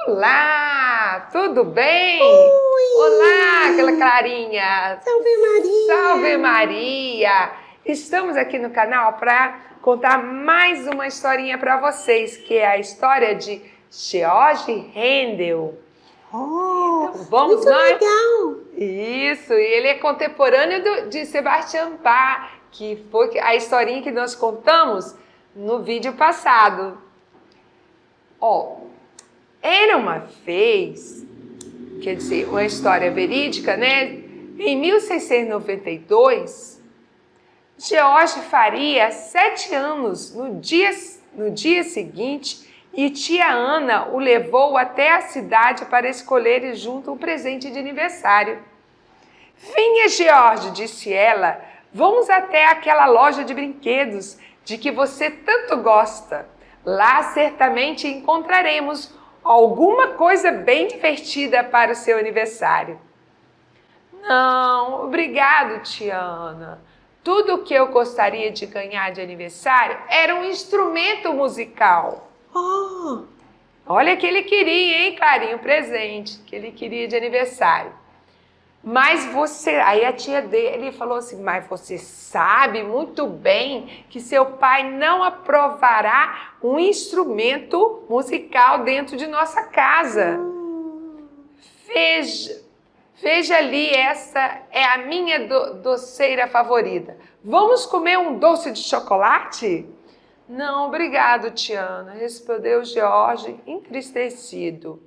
Olá, tudo bem? Oi! Olá, aquela Clarinha! Salve Maria! Salve Maria! Estamos aqui no canal para contar mais uma historinha para vocês, que é a história de George Handel. Oh, Então, vamos muito nós? legal! Isso, e ele é contemporâneo de Sebastian Bach, que foi a historinha que nós contamos no vídeo passado. Era uma vez, quer dizer, uma história verídica, né? Em 1692, George faria 7 anos no dia seguinte e tia Ana o levou até a cidade para escolher junto um presente de aniversário. Venha, George, disse ela, vamos até aquela loja de brinquedos de que você tanto gosta. Lá certamente encontraremos alguma coisa bem divertida para o seu aniversário. Não, obrigado, tia Ana. Tudo o que eu gostaria de ganhar de aniversário era um instrumento musical. Oh, Olha que ele queria, hein, Clarinho, presente que ele queria de aniversário. Mas aí a tia dele falou assim, mas você sabe muito bem que seu pai não aprovará um instrumento musical dentro de nossa casa. Veja ali, essa é a minha doceira favorita. Vamos comer um doce de chocolate? Não, obrigado, Tiana, respondeu George, entristecido.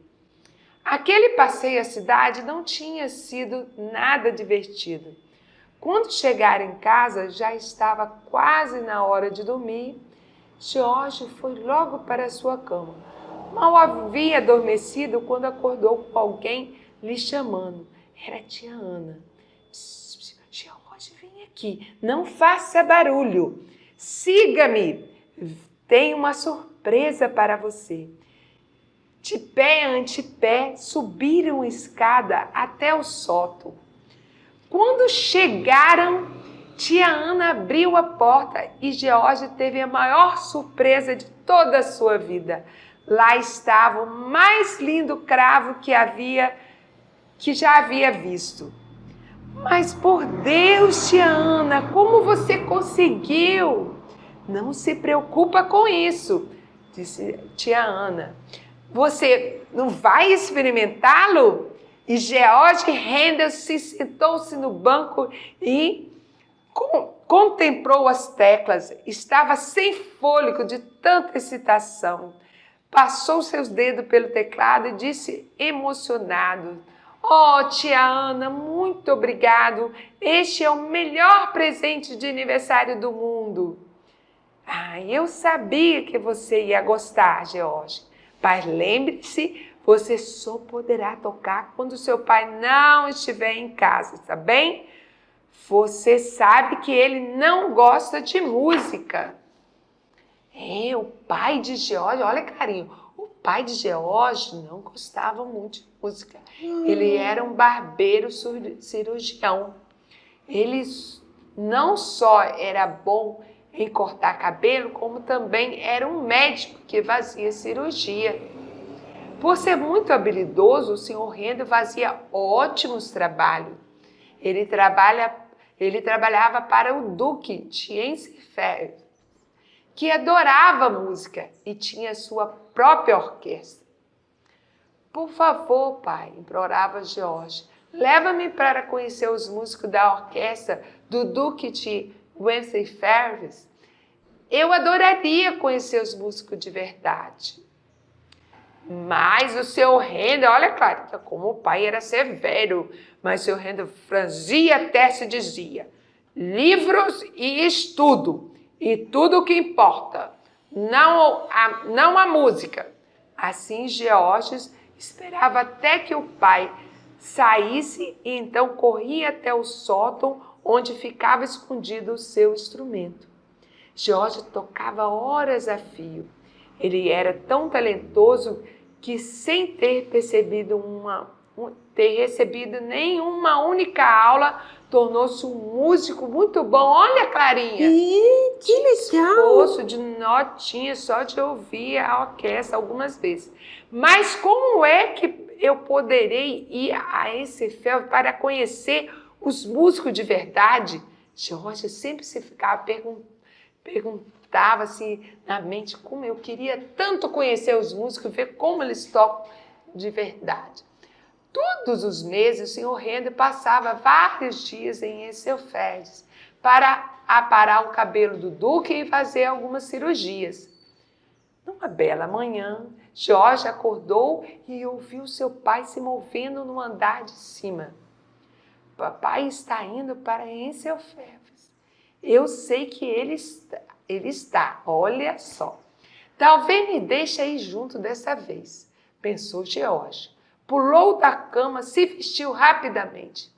Aquele passeio à cidade não tinha sido nada divertido. Quando chegaram em casa, já estava quase na hora de dormir. George foi logo para a sua cama. Mal havia adormecido quando acordou com alguém lhe chamando. Era a tia Ana. George, vem aqui. Não faça barulho. Siga-me. Tenho uma surpresa para você. De pé ante pé, subiram a escada até o sótão. Quando chegaram, tia Ana abriu a porta e George teve a maior surpresa de toda a sua vida. Lá estava o mais lindo cravo que já havia visto. Mas por Deus, tia Ana, como você conseguiu? Não se preocupa com isso, disse tia Ana. Você não vai experimentá-lo? E George Handel sentou-se no banco e contemplou as teclas. Estava sem fôlego de tanta excitação. Passou seus dedos pelo teclado e disse emocionado: Oh, tia Ana, muito obrigado. Este é o melhor presente de aniversário do mundo. Eu sabia que você ia gostar, George. Mas lembre-se, você só poderá tocar quando seu pai não estiver em casa, tá bem? Você sabe que ele não gosta de música. O pai de George, olha, carinho, o pai de George não gostava muito de música. Ele era um barbeiro cirurgião. Ele não só era bom em cortar cabelo, como também era um médico que fazia cirurgia. Por ser muito habilidoso, o Sr. Handel fazia ótimos trabalhos. Ele trabalhava para o Duque de Encinferro, que adorava música e tinha sua própria orquestra. Por favor, pai, implorava George, leva-me para conhecer os músicos da orquestra do Duque de Encinferro. Eu adoraria conhecer os músicos de verdade. Mas o Sr. Handel, olha claro, como o pai era severo, mas o Sr. Handel franzia a testa e dizia: livros e estudo, e tudo o que importa, não a música. Assim, George esperava até que o pai saísse e então corria até o sótão onde ficava escondido o seu instrumento. George tocava horas a fio. Ele era tão talentoso que, sem ter recebido nenhuma única aula, tornou-se um músico muito bom. Olha, Clarinha! Que legal! Esforço de notinha só de ouvir a orquestra algumas vezes. Mas como é que eu poderei ir a esse ferro para conhecer os músicos de verdade? George sempre se ficava perguntava assim na mente como eu queria tanto conhecer os músicos, ver como eles tocam de verdade. Todos os meses o Sr. Handel passava vários dias em Esselferes para aparar o cabelo do Duque e fazer algumas cirurgias. Numa bela manhã, George acordou e ouviu seu pai se movendo no andar de cima. Papai está indo para Esselferes. Eu sei que ele está, olha só. Talvez me deixe ir junto dessa vez, pensou George. Pulou da cama, se vestiu rapidamente.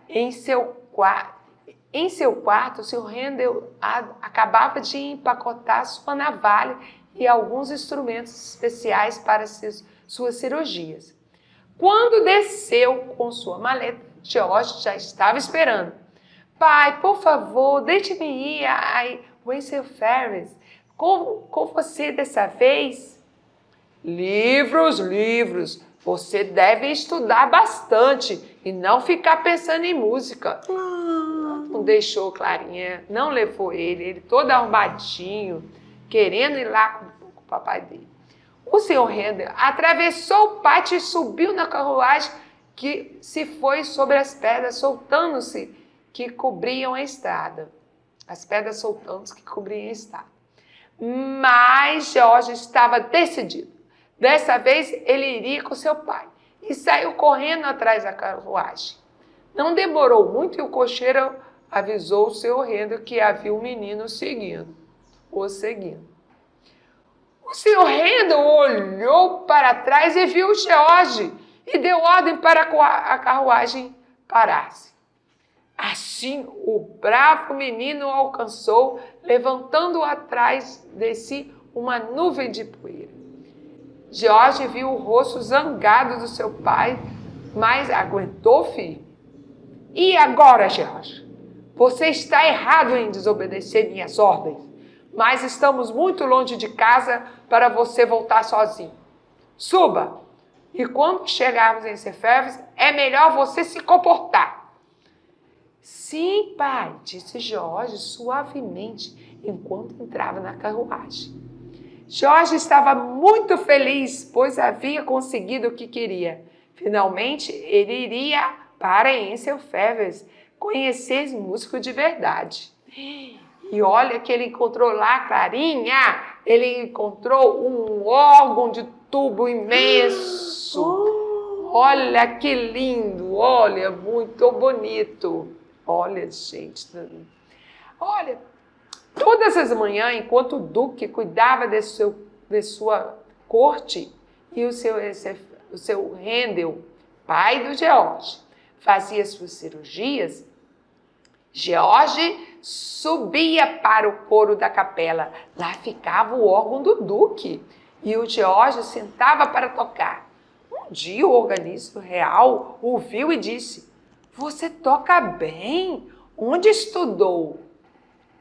Em seu quarto, o Sr. Handel acabava de empacotar sua navalha e alguns instrumentos especiais para suas cirurgias. Quando desceu com sua maleta, George já estava esperando. Pai, por favor, deixe-me ir a Esselferes com você dessa vez. Livros. Você deve estudar bastante e não ficar pensando em música. Não deixou Clarinha, não levou ele todo arrumadinho, querendo ir lá com o papai dele. O Sr. Handel atravessou o pátio e subiu na carruagem que se foi sobre as pedras soltando-se que cobriam a estrada. As pedras soltando-se que cobriam a estrada. Mas George estava decidido. Dessa vez ele iria com seu pai e saiu correndo atrás da carruagem. Não demorou muito e o cocheiro avisou o Sr. Handel que havia um menino seguindo. O Sr. Handel olhou para trás e viu George e deu ordem para a carruagem parar-se. Assim, o bravo menino o alcançou, levantando atrás de si uma nuvem de poeira. George viu o rosto zangado do seu pai, mas aguentou firme. E agora, George? Você está errado em desobedecer minhas ordens, mas estamos muito longe de casa para você voltar sozinho. Suba! E quando chegarmos em Esselferes, é melhor você se comportar. Sim, pai, disse George suavemente, enquanto entrava na carruagem. George estava muito feliz, pois havia conseguido o que queria. Finalmente, ele iria para Esselferes conhecer músico de verdade. E olha que ele encontrou lá, Clarinha, ele encontrou um órgão de tubo imenso. Olha que lindo, olha, muito bonito. Olha, gente, olha, todas as manhãs, enquanto o Duque cuidava de sua corte e o seu Handel, pai do George, fazia suas cirurgias, George subia para o coro da capela. Lá ficava o órgão do Duque e o George sentava para tocar. Um dia o organista real o viu e disse: "Você toca bem. Onde estudou?"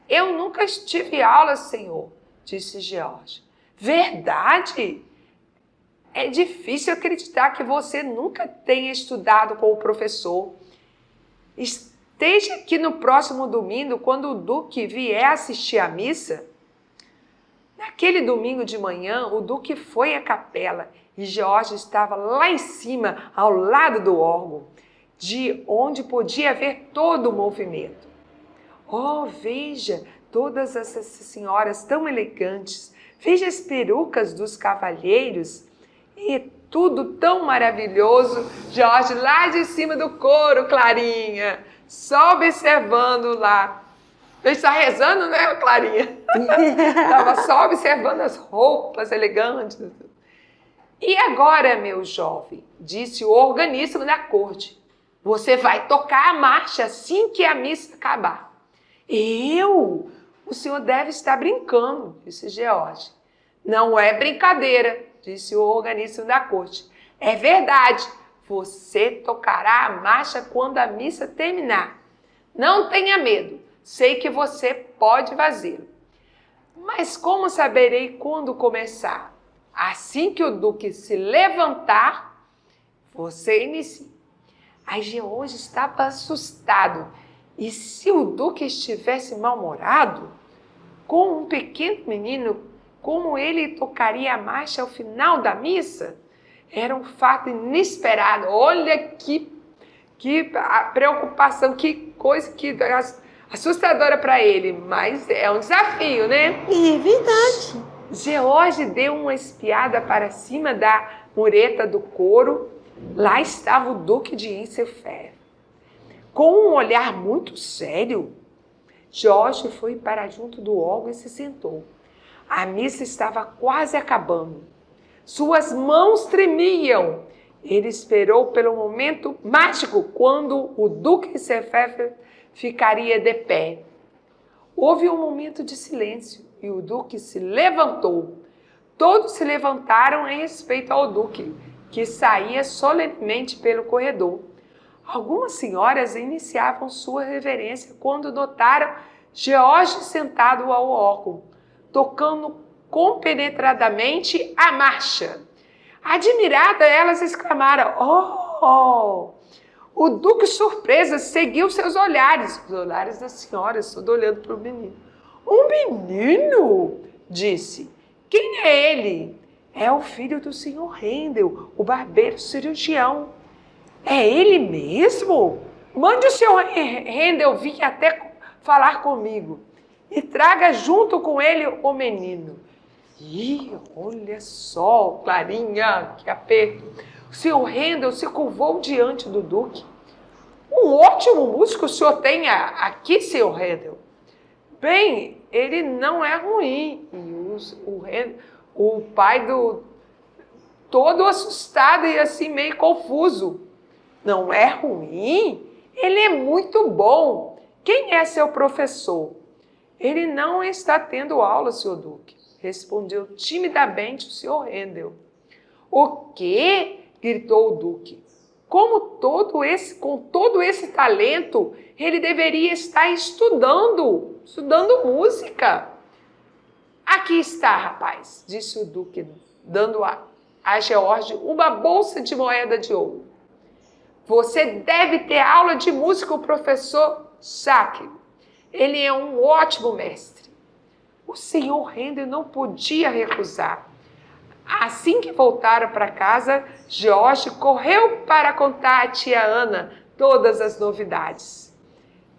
"Eu nunca tive aula, senhor", disse George. "Verdade? É difícil acreditar que você nunca tenha estudado com o professor. Esteja aqui no próximo domingo, quando o Duque vier assistir à missa." Naquele domingo de manhã, o Duque foi à capela e George estava lá em cima, ao lado do órgão, de onde podia ver todo o movimento. Oh, veja todas essas senhoras tão elegantes, veja as perucas dos cavalheiros e tudo tão maravilhoso. George lá de cima do coro, Clarinha, só observando lá. Ele está rezando, né, Clarinha? Estava só observando as roupas elegantes. "E agora, meu jovem", disse o organista da corte, "você vai tocar a marcha assim que a missa acabar." "Eu? O senhor deve estar brincando", disse George. "Não é brincadeira", disse o organista da corte. "É verdade, você tocará a marcha quando a missa terminar." Não tenha medo, sei que você pode fazê-lo. Mas como saberei quando começar? Assim que o Duque se levantar, você inicia. Aí George estava assustado. E se o Duque estivesse mal-humorado, com um pequeno menino, como ele tocaria a marcha ao final da missa? Era um fato inesperado. Olha que preocupação, que coisa assustadora para ele. Mas é um desafio, né? É verdade. George deu uma espiada para cima da mureta do coro. Lá estava o Duque de Windsor. Com um olhar muito sério, George foi para junto do órgão e se sentou. A missa estava quase acabando. Suas mãos tremiam. Ele esperou pelo momento mágico quando o Duque de Windsor ficaria de pé. Houve um momento de silêncio e o Duque se levantou. Todos se levantaram em respeito ao Duque, que saía solenemente pelo corredor. Algumas senhoras iniciavam sua reverência quando notaram George sentado ao órgão, tocando compenetradamente a marcha. Admirada, elas exclamaram: "Oh!" O Duque, surpresa, seguiu seus olhares, os olhares das senhoras, todo olhando para o menino. "Um menino?" disse. "Quem é ele?" "É o filho do Sr. Handel, o barbeiro cirurgião." "É ele mesmo? Mande o Sr. Handel vir até falar comigo e traga junto com ele o menino." Ih, olha só, Clarinha, que aperto. O Sr. Handel se curvou diante do Duque. "Um ótimo músico o senhor tem aqui, Sr. Handel." "Bem, ele não é ruim." E o pai todo assustado e assim meio confuso. "Não é ruim? Ele é muito bom. Quem é seu professor?" "Ele não está tendo aula, Sr. Duque," respondeu timidamente o Sr. Handel. "O quê?" gritou o Duque. Com todo esse talento, ele deveria estar estudando música." "Aqui está, rapaz," disse o Duque, dando a George uma bolsa de moeda de ouro. "Você deve ter aula de música com o professor Sack. Ele é um ótimo mestre." O Sr. Handel não podia recusar. Assim que voltaram para casa, George correu para contar à tia Ana todas as novidades.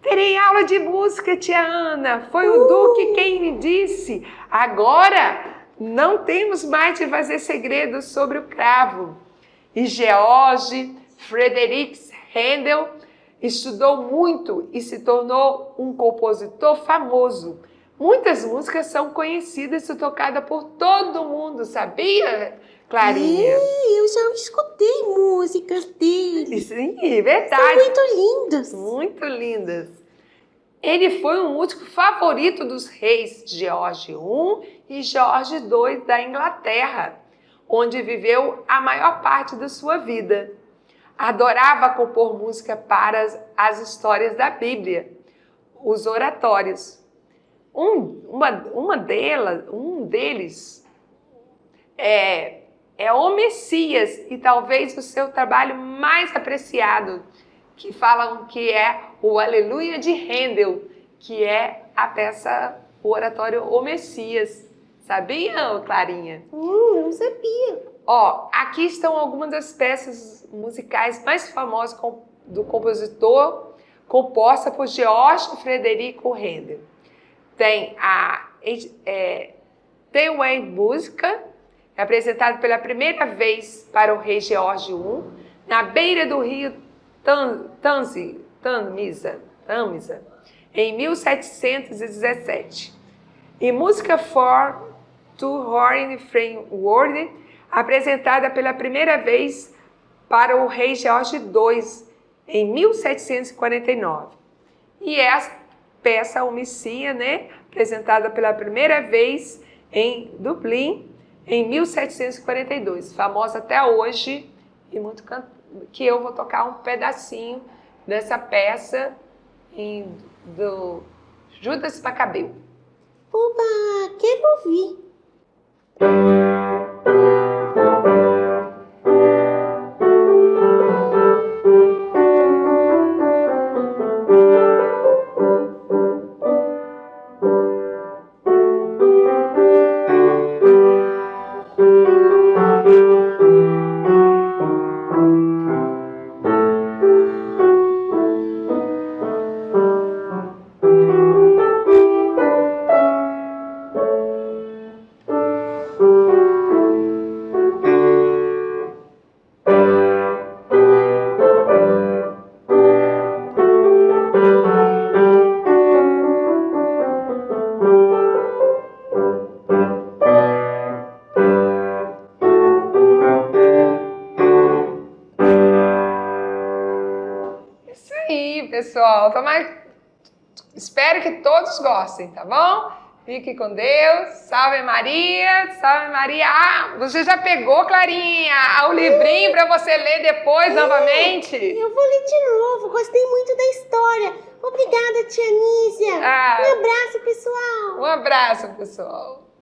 "Terei aula de música, tia Ana. Foi o Duque quem me disse. Agora não temos mais de fazer segredos sobre o cravo." E George Frederick Handel estudou muito e se tornou um compositor famoso. Muitas músicas são conhecidas e tocadas por todo mundo, sabia, Clarinha? Eu já escutei músicas dele. Sim, é verdade. São muito lindas. Muito lindas. Ele foi um músico favorito dos reis George I e George II da Inglaterra, onde viveu a maior parte da sua vida. Adorava compor música para as histórias da Bíblia, os oratórios. Um deles é o Messias, e talvez o seu trabalho mais apreciado, que falam que é o Aleluia de Handel, que é a peça, o oratório O Messias. Sabia, Clarinha? Não sabia. Aqui estão algumas das peças musicais mais famosas do compositor, composta por George Frederico Handel. Tem a Theowen Música, apresentado pela primeira vez para o rei George I, na beira do rio Tamisa, em 1717. E Música for to Horn Framework, apresentada pela primeira vez para o rei George II, em 1749. E essa peça Homicia, apresentada pela primeira vez em Dublin, em 1742, famosa até hoje, e que eu vou tocar um pedacinho dessa peça do Judas Macabeu. Oba, quero ouvir. Isso aí, pessoal. Espero que todos gostem, tá bom? Fique com Deus. Salve Maria, salve Maria. Ah, você já pegou, Clarinha, o livrinho para você ler depois novamente? Eu vou ler de novo, gostei muito da história. Obrigada, tia Nísia. Um abraço, pessoal. Um abraço, pessoal.